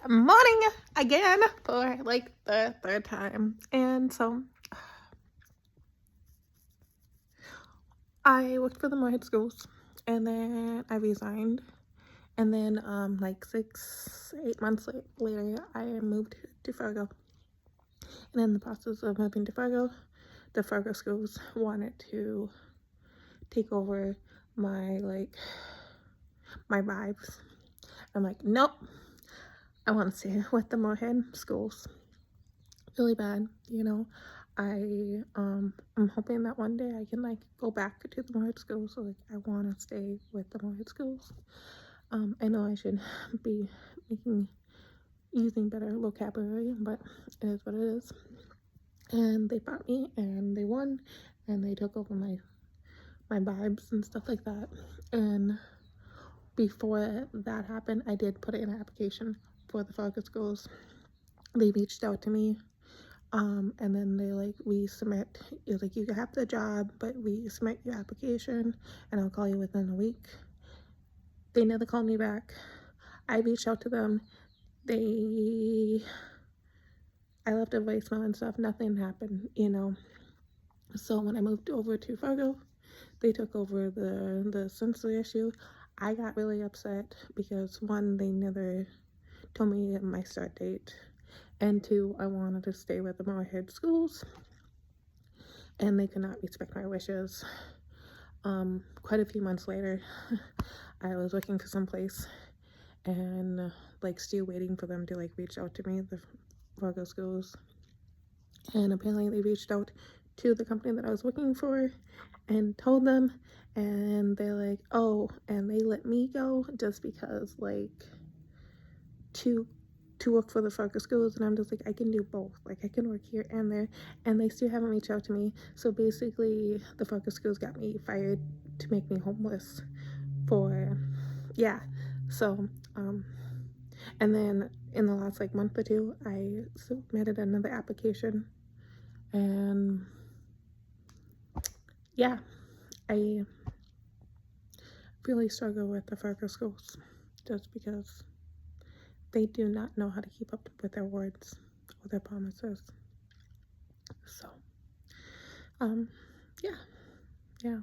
morning again for like the third time. And so I worked for the Morehead schools and then I resigned. And then like 8 months later, I moved to Fargo. And in the process of moving to Fargo, the Fargo schools wanted to take over my vibes. I'm like, nope, I want to stay with the Morehead schools. Really bad, you know. I'm hoping that one day I can like go back to the Morehead schools. So like I want to stay with the Morehead schools. I know I should be using better vocabulary, but it is what it is. And they fought me and they won, and they took over my vibes and stuff like that. And before that happened, I did put in an application for the Fargo schools. They reached out to me. And then they like, we submit, it's like, you have the job, but we submit your application and I'll call you within a week. They never called me back. I reached out to them. I left a voicemail and stuff. Nothing happened, you know. So when I moved over to Fargo, they took over the sensory issue. I got really upset because one, they never told me my start date. And two, I wanted to stay with the Morehead schools, and they could not respect my wishes. Quite a few months later, I was looking for some place, and like still waiting for them to like reach out to me, the Fargo schools. And apparently they reached out to the company that I was working for and told them, and they're like, oh, and they let me go just because like to work for the Fargo schools. And I'm just like, I can do both, like I can work here and there. And they still haven't reached out to me. So basically the Fargo schools got me fired to make me homeless for so and then in the last like month or two, I submitted another application, and yeah, I really struggle with the Fargo schools just because they do not know how to keep up with their words or their promises. So yeah